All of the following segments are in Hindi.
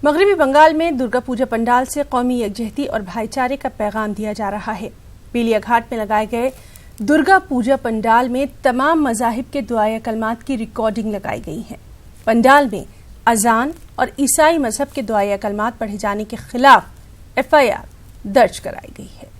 मगरबी बंगाल में दुर्गा पूजा पंडाल से कौमी यकजहती और भाईचारे का पैगाम दिया जा रहा है। बेलिया घाट में लगाए गए दुर्गा पूजा पंडाल में तमाम मज़ाहिब के दुआए कलमात की रिकॉर्डिंग लगाई गई है। पंडाल में अजान और ईसाई मजहब के दुआए कलमात पढ़े जाने के खिलाफ FIR दर्ज कराई गई है।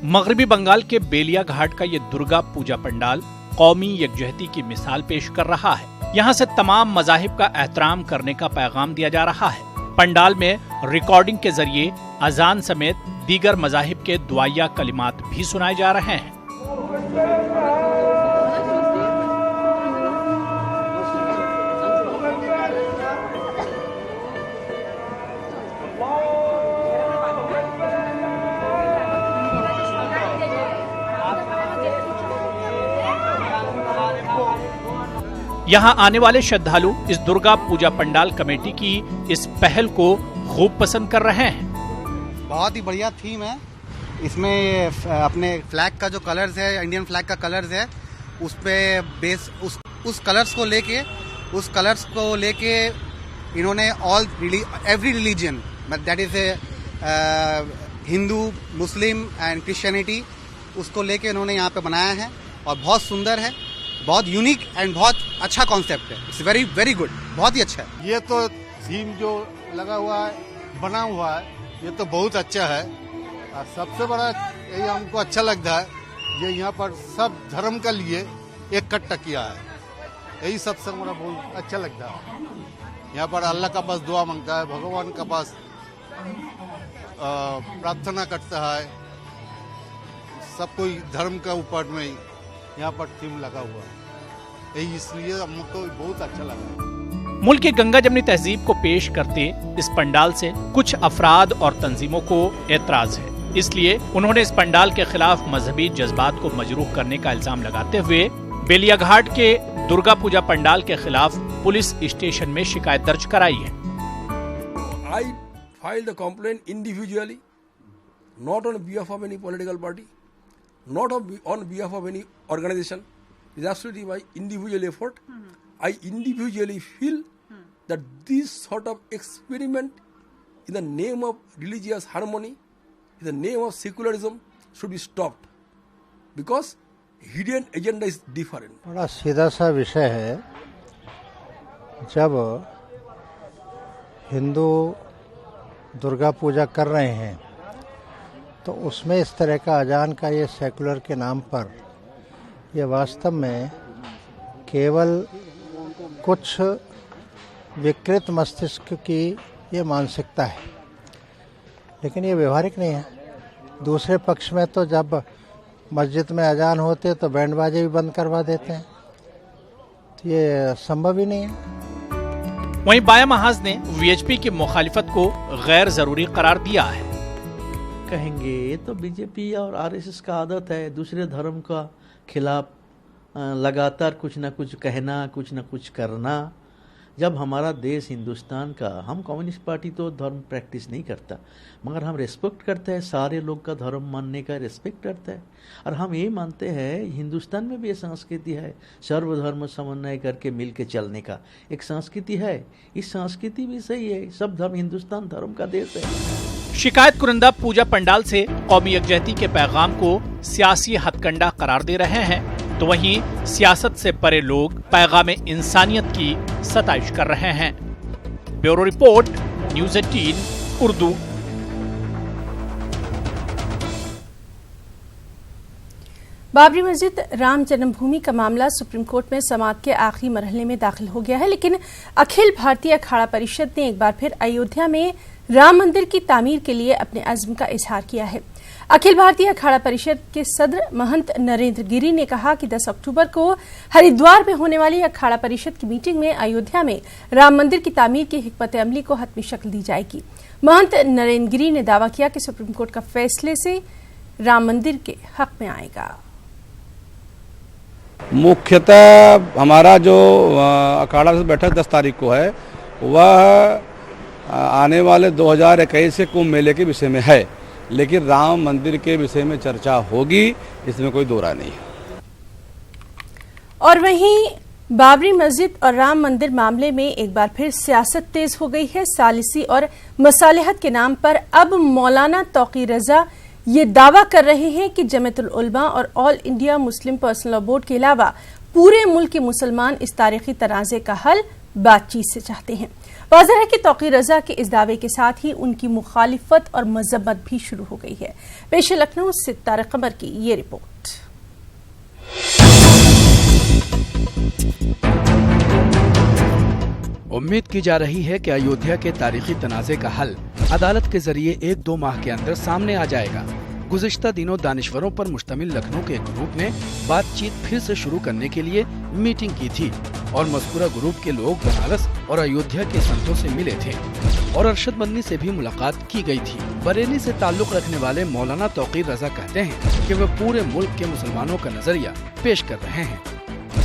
मगरबी बंगाल के बेलिया घाट का ये दुर्गा पूजा पंडाल कौमी यकजहती की मिसाल पेश कर रहा है। यहाँ से तमाम मज़ाहिब का एहतराम करने का पैगाम दिया जा रहा है। पंडाल में रिकॉर्डिंग के जरिए अजान समेत दीगर मज़ाहिब के दुआया कलिमात भी सुनाए जा रहे हैं। यहाँ आने वाले श्रद्धालु इस दुर्गा पूजा पंडाल कमेटी की इस पहल को खूब पसंद कर रहे हैं। बहुत ही बढ़िया थीम है। इसमें अपने फ्लैग का जो कलर्स है, इंडियन फ्लैग का कलर्स है, उस पे बेस उस कलर्स को लेके इन्होंने every religion that is Hindu, Muslim and Christianity, उसको लेके इन्होंने यहाँ पे बनाया है और बहुत सुंदर है, बहुत यूनिक एंड बहुत अच्छा कॉन्सेप्ट है। इट्स वेरी वेरी गुड, बहुत ही अच्छा है। ये तो थीम जो लगा हुआ है, बना हुआ है, ये तो बहुत अच्छा है। और सबसे बड़ा यही हमको अच्छा लगता है, ये यहाँ पर सब धर्म के लिए इकट्ठा किया है। यही सबसे हमारा बहुत अच्छा लगता है। यहाँ पर अल्लाह का पास दुआ मांगता है, भगवान का पास प्रार्थना करता है। सब कोई धर्म के ऊपर में यहाँ पर थीम लगा हुआ है, यही इसलिए हमको बहुत अच्छा लगा। मुल्क की गंगा जमनी तहजीब को पेश करते इस पंडाल से कुछ अफराद और तंजीमों को एतराज है, इसलिए उन्होंने इस पंडाल के खिलाफ मजहबी जज्बात को मजरूह करने का इल्जाम लगाते हुए बेलिया घाट के दुर्गा पूजा पंडाल के खिलाफ पुलिस स्टेशन में शिकायत दर्ज कराई है। I filed the complaint individually, not on behalf of any political party, not on behalf of any organization. It's absolutely my individual effort. I individually feel that this sort of experiment in the name of religious harmony, in the name of secularism, should be stopped because hidden agenda is different. बड़ा सीधा सा विषय है। जब हिंदू दुर्गा पूजा कर रहे हैं तो उसमें इस तरह का अजान का ये सेकुलर के नाम पर ये वास्तव में केवल कुछ विकृत मस्तिष्क की ये मानसिकता है, लेकिन ये व्यवहारिक नहीं है। दूसरे पक्ष में तो जब मस्जिद में अजान होते तो बैंड बाजे भी बंद करवा देते हैं, तो ये संभव ही नहीं है। वहीं बाया महाज ने VHP की मुखालिफत को गैर जरूरी करार दिया है। कहेंगे ये तो बीजेपी और RSS का आदत है दूसरे धर्म का खिलाफ लगातार कुछ ना कुछ कहना, कुछ ना कुछ करना। जब हमारा देश हिंदुस्तान का, हम कम्युनिस्ट पार्टी तो धर्म प्रैक्टिस नहीं करता, मगर हम रेस्पेक्ट करते हैं, सारे लोग का धर्म मानने का रेस्पेक्ट करते हैं। और हम ये मानते हैं हिंदुस्तान में भी ये संस्कृति है, सर्वधर्म समन्वय करके मिल के चलने का एक संस्कृति है। इस संस्कृति भी सही है, सब धर्म, हिंदुस्तान धर्म का देश है। शिकायत कुरंदा पूजा पंडाल से कौमी यकजहती के पैगाम को सियासी हथकंडा करार दे रहे हैं, तो वहीं सियासत से परे लोग पैगाम इंसानियत की सताइश कर रहे हैं। Bureau report, news 18 Urdu. Babri मस्जिद राम जन्मभूमि का मामला सुप्रीम कोर्ट में समाअत के आखिरी मरहले में दाखिल हो गया है, लेकिन अखिल भारतीय अखाड़ा परिषद ने एक बार फिर अयोध्या में राम मंदिर की तामीर के लिए अपने अज़्म का इजहार किया है। अखिल भारतीय अखाड़ा परिषद के सदर महंत नरेंद्र गिरी ने कहा कि 10 अक्टूबर को हरिद्वार में होने वाली अखाड़ा परिषद की मीटिंग में अयोध्या में राम मंदिर की तामीर की हिकमत अमली को हतमी शक्ल दी जाएगी। महंत नरेंद्र गिरी ने दावा किया कि सुप्रीम कोर्ट का फैसले से राम मंदिर के हक में आएगा। मुख्यतः हमारा जो अखाड़ा से बैठक 10 तारीख को है, वह आने वाले 2021 के कुंभ मेले के विषय में है, लेकिन राम मंदिर के विषय में चर्चा होगी, इसमें कोई दो राय नहीं है। और वहीं बाबरी मस्जिद और राम मंदिर मामले में एक बार फिर सियासत तेज हो गई है। सालिसी और मसालिहत के नाम पर अब मौलाना तौकी रजा ये दावा कर रहे हैं कि जमीयतुल उलमा और all India Muslim personal law board के अलावा पूरे मुल्क के मुसलमान इस तारीखी तनाज़े का हल बातचीत से चाहते हैं। वाज़ेह है कि तौकी रजा के इस दावे के साथ ही उनकी मुखालिफत और मजम्मत भी शुरू हो गई है। पेश है लखनऊ से तारिक कमर की ये रिपोर्ट। उम्मीद की जा रही है कि अयोध्या के तारीखी तनाज़े का हल अदालत के जरिए 1-2 माह के अंदर सामने आ जाएगा। गुज़िश्ता दिनों दानिश्वरों पर मुश्तमिल लखनऊ के एक ग्रुप ने बातचीत फिर से शुरू करने के लिए मीटिंग की थी और मज़कूरा ग्रुप के लोग बनारस और अयोध्या के संतों से मिले थे और अरशद मदनी से भी मुलाकात की गई थी। बरेली से ताल्लुक रखने वाले मौलाना तौकी रजा कहते हैं कि वे पूरे मुल्क के मुसलमानों का नजरिया पेश कर रहे हैं।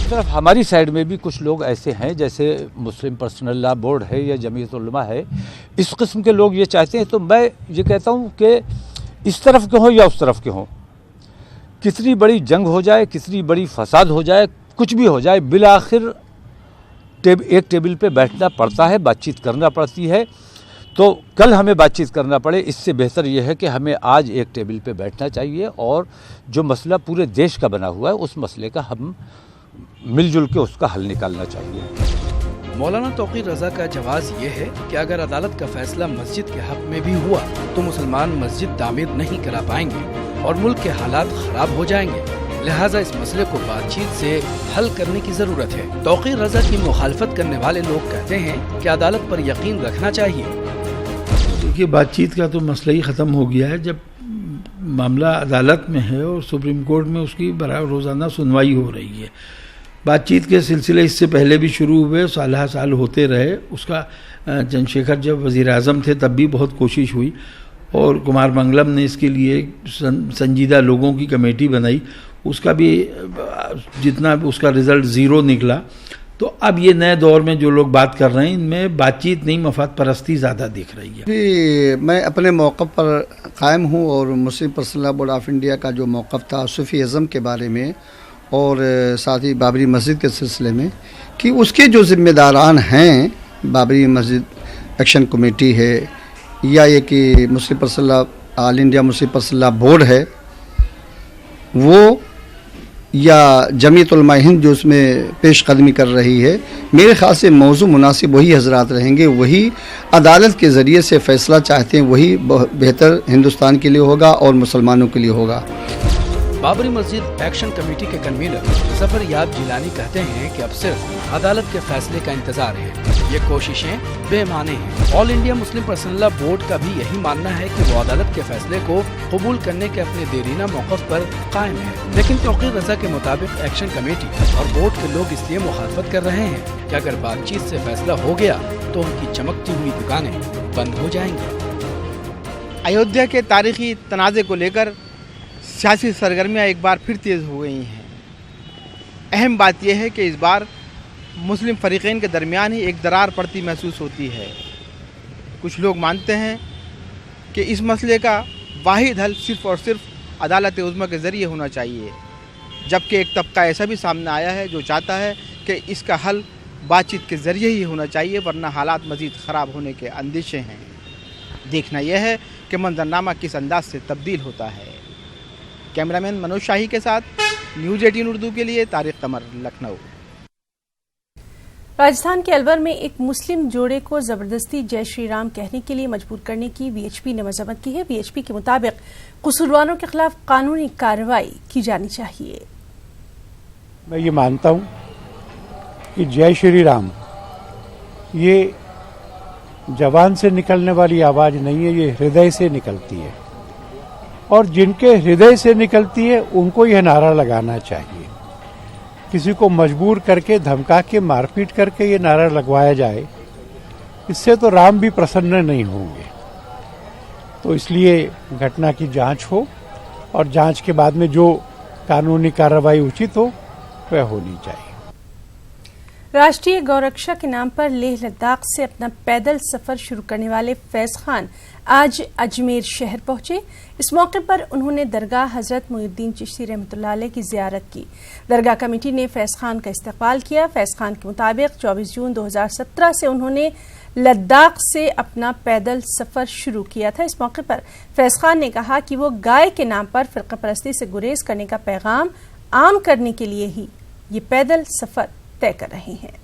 तरफ हमारी साइड में भी कुछ लोग ऐसे हैं, जैसे मुस्लिम पर्सनल लॉ बोर्ड है या जमीयतुल उलमा है, इस किस्म के लोग ये चाहते हैं। तो मैं ये कहता हूँ कि इस तरफ के हों या उस तरफ के हों, कितनी बड़ी जंग हो जाए, कितनी बड़ी फसाद हो जाए, कुछ भी हो जाए, बिलाखिर एक टेबल पे बैठना पड़ता है, बातचीत करना पड़ती है। तो कल हमें बातचीत करना पड़े, इससे बेहतर यह है कि हमें आज एक टेबल पे बैठना चाहिए और जो मसला पूरे देश का बना हुआ है उस मसले का हम मिलजुल के उसका हल निकालना चाहिए। मौलाना तौकी रजा का जवाब ये है कि अगर अदालत का फैसला मस्जिद के हक में भी हुआ तो मुसलमान मस्जिद तामीर नहीं करा पाएंगे और मुल्क के हालात खराब हो जाएंगे, लिहाजा इस मसले को बातचीत से हल करने की जरूरत है। तौकी रजा की मुखालफत करने वाले लोग कहते हैं कि अदालत पर यकीन रखना चाहिए। देखिए, बातचीत का तो मसला ही ख़त्म हो गया है। जब मामला अदालत में है और सुप्रीम कोर्ट में उसकी रोज़ाना सुनवाई हो रही है, बातचीत के सिलसिले इससे पहले भी शुरू हुए, साल होते रहे। उसका चंद्रशेखर जब वज़ीर आज़म थे तब भी बहुत कोशिश हुई और कुमार मंगलम ने इसके लिए संजीदा लोगों की कमेटी बनाई, उसका भी जितना उसका रिज़ल्ट ज़ीरो निकला। तो अब ये नए दौर में जो लोग बात कर रहे हैं, इनमें बातचीत नहीं, मफाद परस्ती ज़्यादा दिख रही है। मैं अपने मौक़िफ़ पर कायम हूँ और Muslim personal law board of India का जो मौक़िफ़ था सूफ़ीज़म के बारे में और साथ ही बाबरी मस्जिद के सिलसिले में, कि उसके जो ज़िम्मेदारान हैं, बाबरी मस्जिद एक्शन कमेटी है या ये कि Muslim personal law all India Muslim personal law board है, वो या जमीयत उलमा हिंद जो उसमें पेश कदमी कर रही है, मेरे ख़्याल से मौजू मुनासिब वही हजरात रहेंगे, वही अदालत के ज़रिए से फ़ैसला चाहते हैं, वही बेहतर हिंदुस्तान के लिए होगा और मुसलमानों के लिए होगा। बाबरी मस्जिद एक्शन कमेटी के कन्वीनर सफर याब जिलानी कहते हैं कि अब सिर्फ अदालत के फैसले का इंतजार है, ये कोशिशें बेमाने हैं। All India Muslim personal law board का भी यही मानना है कि वो अदालत के फैसले को कबूल करने के अपने देरीना मौक़िफ़ पर कायम है, लेकिन तौकी रजा के मुताबिक एक्शन कमेटी और बोर्ड के लोग इसलिए मुखालफत कर रहे हैं कि अगर बातचीत से फैसला हो गया तो उनकी चमकती हुई दुकानें बंद हो जाएंगी। अयोध्या के तारीखी तनाज़े को लेकर सियासी सरगर्मियाँ एक बार फिर तेज़ हो गई हैं। अहम बात यह है कि इस बार मुस्लिम फ़रीक़ैन के दरमियान ही एक दरार पड़ती महसूस होती है। कुछ लोग मानते हैं कि इस मसले का वाहिद हल सिर्फ़ और सिर्फ अदालत उज़्मा के ज़रिए होना चाहिए, जबकि एक तबका ऐसा भी सामने आया है जो चाहता है कि इसका हल बातचीत के ज़रिए ही होना चाहिए, वरना हालात मज़ीद ख़राब होने के अंदेशे हैं। देखना यह है कि मंजरनामा किस अंदाज से तब्दील होता है। कैमरामैन मनोज शाही के साथ न्यूज़ 18 उर्दू के लिए तारिक कमर, लखनऊ। राजस्थान के अलवर में एक मुस्लिम जोड़े को जबरदस्ती जय श्री राम कहने के लिए मजबूर करने की वीएचपी ने मजम्मत की है। वीएचपी के मुताबिक कसूरवारों के खिलाफ कानूनी कार्रवाई की जानी चाहिए। मैं ये मानता हूं कि जय श्री राम ये जबान से निकलने वाली आवाज नहीं है, ये हृदय से निकलती है और जिनके हृदय से निकलती है उनको यह नारा लगाना चाहिए। किसी को मजबूर करके, धमका के, मारपीट करके ये नारा लगवाया जाए, इससे तो राम भी प्रसन्न नहीं होंगे। तो इसलिए घटना की जांच हो और जांच के बाद में जो कानूनी कार्रवाई उचित हो वह होनी चाहिए। राष्ट्रीय गौरक्षा के नाम पर लेह लद्दाख से अपना पैदल सफर शुरू करने वाले फैज खान आज अजमेर शहर पहुंचे। इस मौके पर उन्होंने दरगाह हजरत मोइनुद्दीन चिश्ती रहमतुल्लाह अलैह की जियारत की। दरगाह कमेटी ने फैज खान का इस्तकबाल किया। फैज खान के मुताबिक 24 जून 2017 से उन्होंने लद्दाख से अपना पैदल सफर शुरू किया था। इस मौके पर फैज खान ने कहा कि वो गाय के नाम पर फिरका परस्ती से गुरेज करने का पैगाम आम करने के लिए ही ये पैदल सफर तय कर रहे हैं।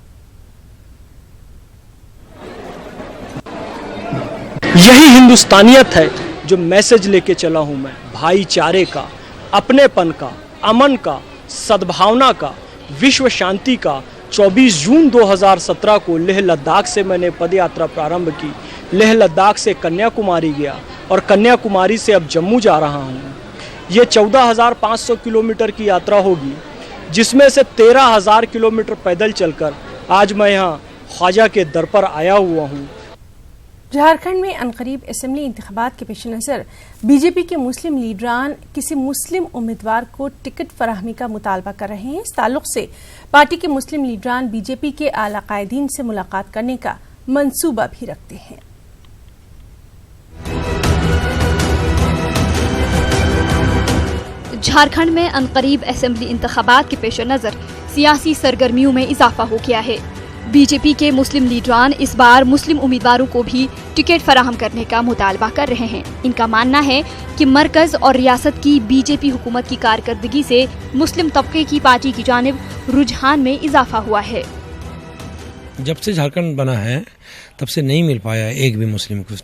यही हिंदुस्तानियत है जो मैसेज लेके चला हूं मैं, भाईचारे का, अपनेपन का, अमन का, सद्भावना का, विश्व शांति का। 24 जून 2017 को लेह लद्दाख से मैंने पदयात्रा प्रारंभ की। लेह लद्दाख से कन्याकुमारी गया और कन्याकुमारी से अब जम्मू जा रहा हूँ। ये 14,500 किलोमीटर की यात्रा होगी, जिसमें से 13,000 किलोमीटर पैदल चलकर आज मैं यहाँ ख्वाजा के दर पर आया हुआ हूँ। झारखंड में अनकरीब असेंबली इंतखाबात के पेश नज़र बीजेपी के मुस्लिम लीडरान किसी मुस्लिम उम्मीदवार को टिकट फराहमी का मुतालबा कर रहे हैं। इस ताल्लुक से पार्टी के मुस्लिम लीडरान बीजेपी के आला कायदीन से मुलाकात करने का मंसूबा भी रखते हैं। झारखंड में अनकरीब असेंबली इंतखाबात के पेश नज़र सियासी सरगर्मियों में इजाफा हो गया है। बीजेपी के मुस्लिम लीडरान इस बार मुस्लिम उम्मीदवारों को भी टिकट फराहम करने का मुतालबा कर रहे हैं। इनका मानना है कि मरकज और रियासत की बीजेपी हुकूमत की कारकर्दगी से मुस्लिम तबके की पार्टी की जानिब रुझान में इजाफा हुआ है। जब से झारखंड बना है तब से नहीं मिल पाया एक भी मुस्लिम को,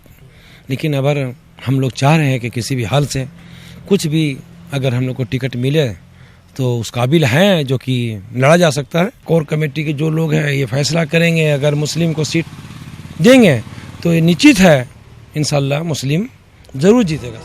लेकिन अगर हम लोग चाह रहे हैं कि किसी भी हाल से कुछ भी अगर हम लोग को टिकट मिले तो उस काबिल हैं जो कि लड़ा जा सकता है। कोर कमेटी के जो लोग हैं ये फैसला करेंगे, अगर मुस्लिम को सीट देंगे तो ये निश्चित है इंशाल्लाह मुस्लिम जरूर जीतेगा।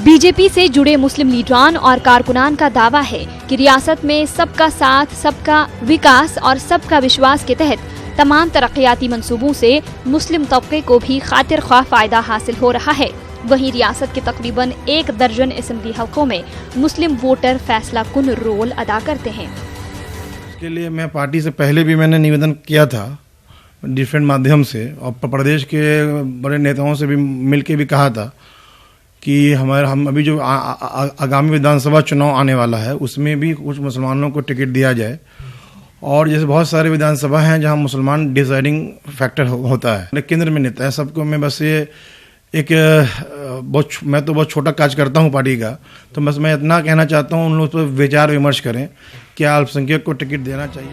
बीजेपी से जुड़े मुस्लिम लीडरान और कारकुनान का दावा है कि रियासत में सबका साथ, सबका विकास और सबका विश्वास के तहत तमाम तरक्याती मंसूबों से मुस्लिम तबके को भी खातिर ख्वाह फायदा हासिल हो रहा है। वहीं रियासत के तकरीबन 1 दर्जन असेंबली हलकों में मुस्लिम वोटर फैसला कुन रोल अदा करते हैं। इसके लिए मैं पार्टी से पहले भी मैंने निवेदन किया था डिफरेंट माध्यम से, और प्रदेश के बड़े नेताओं से भी मिलके भी कहा था कि हम अभी जो आगामी विधानसभा चुनाव आने वाला है उसमें भी कुछ मुसलमानों को टिकट दिया जाए। और जैसे बहुत सारे विधानसभा हैं जहां मुसलमान डिसाइडिंग फैक्टर होता है, केंद्र में नेता है सबको। मैं बस ये मैं तो बहुत छोटा काज करता हूं पार्टी का, तो बस मैं इतना कहना चाहता हूं उन लोगों पर विचार विमर्श करें क्या अल्पसंख्यक को टिकट देना चाहिए।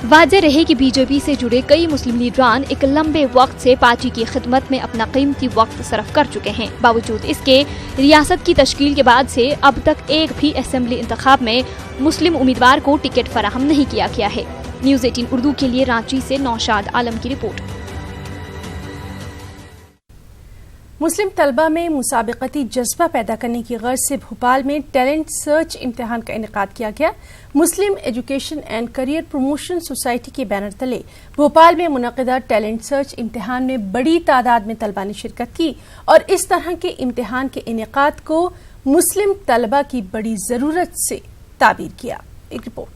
वाज़ेह रहे कि बीजेपी से जुड़े कई मुस्लिम लीडरान एक लंबे वक्त से पार्टी की खिदमत में अपना कीमती वक्त सर्फ कर चुके हैं। बावजूद इसके रियासत की तश्कील के बाद से अब तक एक भी असेंबली इंतखाब में मुस्लिम उम्मीदवार को टिकट फराहम नहीं किया गया है। न्यूज़ 18 उर्दू के लिए रांची से नौशाद आलम की रिपोर्ट। मुस्लिम तलबा में मुसाबकती जज्बा पैदा करने की गर्ज से भोपाल में टैलेंट सर्च इम्तिहान का इनेकाद किया गया। Muslim education and career promotion society के बैनर तले भोपाल में मुनक़िदा टैलेंट सर्च इम्तिहान में बड़ी तादाद में तलबा ने शिरकत की और इस तरह के इम्तिहान के इनेकाद को मुस्लिम तलबा की बड़ी जरूरत से ताबीर किया। एक रिपोर्ट।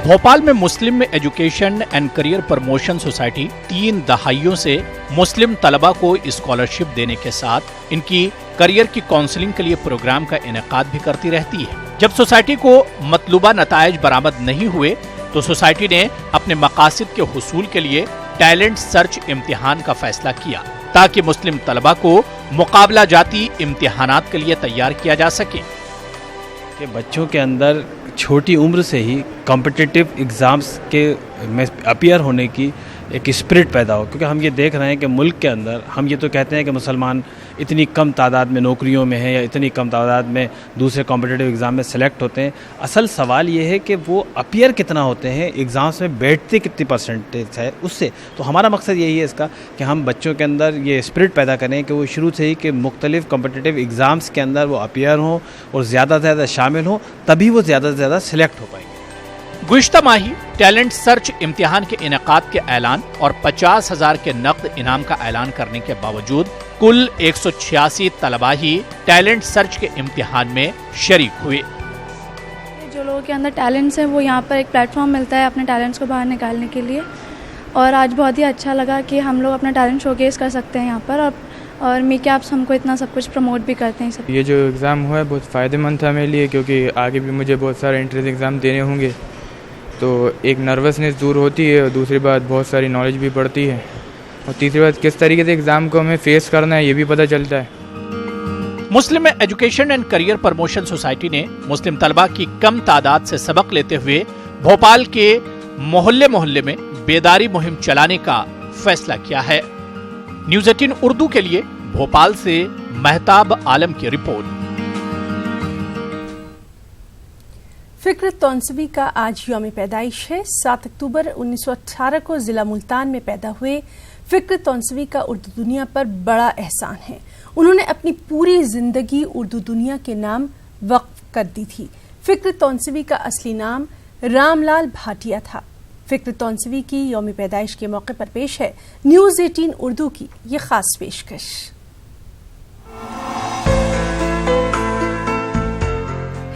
भोपाल में Muslim education and career promotion society 3 दहाइयों से मुस्लिम तलबा को स्कॉलरशिप देने के साथ इनकी करियर की काउंसलिंग के लिए प्रोग्राम का इनेकाद भी करती रहती है। जब सोसाइटी को मतलूबा नताइज बरामद नहीं हुए तो सोसाइटी ने अपने मकासद के हुसूल के लिए टैलेंट सर्च इम्तिहान का फैसला किया ताकि मुस्लिम तलबा को मुकाबला जाती इम्तिहानात के लिए तैयार किया जा सके। कि बच्चों के अंदर छोटी उम्र से ही कॉम्पिटिटिव एग्ज़ाम्स के में अपीयर होने की एक स्पिरिट पैदा हो, क्योंकि हम ये देख रहे हैं कि मुल्क के अंदर हम ये तो कहते हैं कि मुसलमान इतनी कम तादाद में नौकरियों में है या इतनी कम तादाद में दूसरे कॉम्पिटिटिव एग्ज़ाम में सेलेक्ट होते हैं। असल सवाल ये है कि वो अपीयर कितना होते हैं, एग्ज़ाम्स में बैठते कितनी परसेंटेज है उससे। तो हमारा मकसद यही है इसका कि हम बच्चों के अंदर ये स्पिरिट पैदा करें कि वो शुरू से ही कि मुख्तलिफ कॉम्पिटिटिव एग्ज़ाम्स के अंदर वो अपीयर हों और ज़्यादा से ज़्यादा शामिल हों, तभी वो ज़्यादा से ज़्यादा सेलेक्ट हो पाएंगे। गुज़िश्ता माही टैलेंट सर्च इम्तिहान के इनेकाद के ऐलान और 50,000 के नकद इनाम का ऐलान करने के बावजूद कुल 186 तलबा ही टैलेंट सर्च के इम्तिहान में शरीक हुए। जो लोगों के अंदर टैलेंट्स हैं वो यहाँ पर एक प्लेटफॉर्म मिलता है अपने टैलेंट्स को बाहर निकालने के लिए, और आज बहुत ही अच्छा लगा कि हम लोग अपना टैलेंट शोकेस कर सकते हैं यहाँ पर, और मेक एप्स हमको इतना सब कुछ प्रमोट भी करते हैं। सब ये जो एग्ज़ाम हुआ है बहुत फ़ायदेमंद था मेरे लिए, क्योंकि आगे भी मुझे बहुत सारे एंट्रेंस एग्ज़ाम देने होंगे, तो एक नर्वसनेस दूर होती है, और दूसरी बात बहुत सारी नॉलेज भी बढ़ती है, और तीसरी बात किस तरीके से एग्ज़ाम को हमें फेस करना है ये भी पता चलता है। Muslim education and career promotion society ने मुस्लिम तलबा की कम तादाद से सबक लेते हुए भोपाल के मोहल्ले मोहल्ले में बेदारी मुहिम चलाने का फैसला किया है। न्यूज़ 18 उर्दू के लिए भोपाल से महताब आलम की रिपोर्ट। फिक्र तौनसवी का आज यौम पैदाइश है। 7 अक्टूबर 1918 को जिला मुल्तान में पैदा हुए फिक्र तौनसवी का उर्दू दुनिया पर बड़ा एहसान है। उन्होंने अपनी पूरी जिंदगी उर्दू दुनिया के नाम वक्फ कर दी थी। फिक्र तौनसवी का असली नाम रामलाल भाटिया था। फिक्र तौनसवी की यौम पैदाइश के मौके पर पेश है न्यूज़ 18 उर्दू की ये खास पेशकश।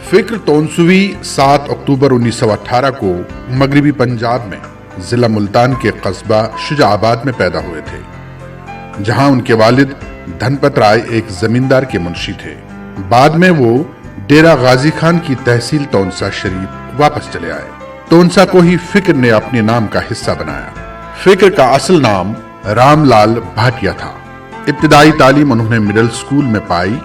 फिक्र तौनसवी 7 अक्टूबर 1918 को मगरिबी पंजाब में जिला मुल्तान के कस्बा शुजाआबाद में पैदा हुए थे, जहां उनके वालिद धनपत राय एक जमींदार के मुंशी थे। बाद में वो डेरा गाजी खान की तहसील तौनसा शरीफ वापस चले आए। तौनसा को ही फिक्र ने अपने नाम का हिस्सा बनाया। फिक्र का असल नाम रामलाल भाटिया था। इब्तिदाई तालीम उन्होंने मिडिल स्कूल में पाई,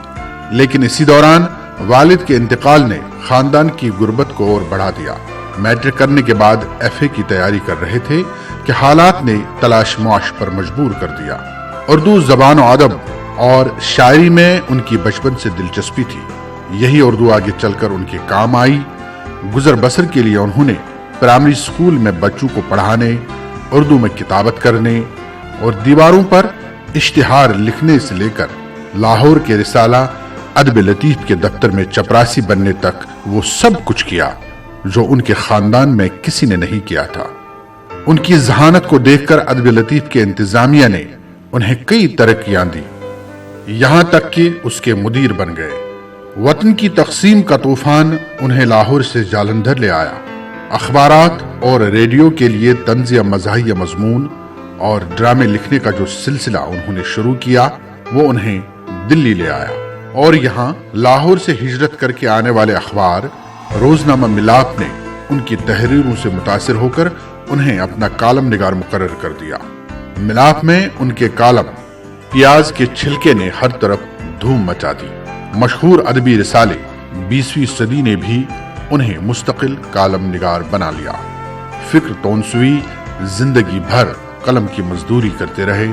लेकिन इसी दौरान वालिद के इंतकाल ने खानदान की गुर्बत को और बढ़ा दिया। मैट्रिक करने के बाद FA की तैयारी कर रहे थे कि हालात ने तलाश मुआश पर मजबूर कर दिया। उर्दू ज़बान और अदब और शायरी में उनकी बचपन से दिलचस्पी थी। यही उर्दू आगे चलकर उनके काम आई। गुजर बसर के लिए उन्होंने प्राइमरी स्कूल में बच्चों को पढ़ाने, उर्दू में किताबत करने और दीवारों पर इश्तिहार लिखने से लेकर लाहौर के रिसाला अदब लतीफ के दफ्तर में चपरासी बनने तक वो सब कुछ किया जो उनके खानदान में किसी ने नहीं किया था। उनकी जहानत को देखकर अदब लतीफ के इंतजामिया ने उन्हें कई तरक्कियां दी, यहां तक कि उसके मुदीर बन गए। वतन की तकसीम का तूफान उन्हें लाहौर से जालंधर ले आया। अखबारात और रेडियो के लिए तंज़िया मज़ाहिया मज़मून और ड्रामे लिखने का जो सिलसिला उन्होंने शुरू किया वो उन्हें दिल्ली ले आया, और यहाँ लाहौर से हिजरत करके आने वाले अखबार रोजनामा मिलाप ने उनकी तहरीरों से मुतासिर होकर उन्हें अपना कालम निगार मुकर्रर कर दिया। मिलाप में उनके कालम प्याज के छिलके ने हर तरफ धूम मचा दी। मशहूर अदबी रिसाले 20वीं सदी ने भी उन्हें मुस्तकिल कालम निगार बना लिया। फिक्र तौनसवी जिंदगी भर कलम की मजदूरी करते रहे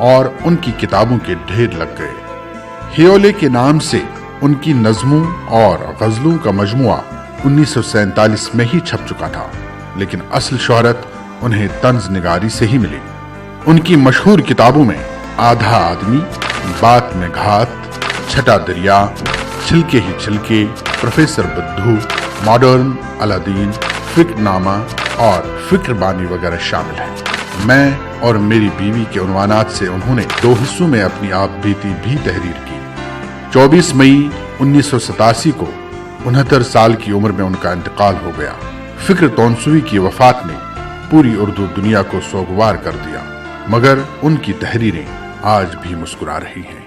और उनकी किताबों के ढेर लग गए। हियोले के नाम से उनकी नज़मों और गज़लों का मजमुआ 1947 में ही छप चुका था, लेकिन असल शोहरत उन्हें तंज निगारी से ही मिली। उनकी मशहूर किताबों में आधा आदमी, बात में घात, छठा दरिया, छिलके ही छिलके, प्रोफेसर बुद्धू, मॉडर्न अलादीन, फिक्रनामा और फिक्रबानी वगैरह शामिल हैं। मैं और मेरी बीवी के उन्वानात से उन्होंने 2 हिस्सों में अपनी आप बीती भी तहरीर की। 24 मई 1987 को 69 साल की उम्र में उनका इंतकाल हो गया। फिक्र तौनसवी की वफात ने पूरी उर्दू दुनिया को सोगवार कर दिया, मगर उनकी तहरीरें आज भी मुस्कुरा रही हैं।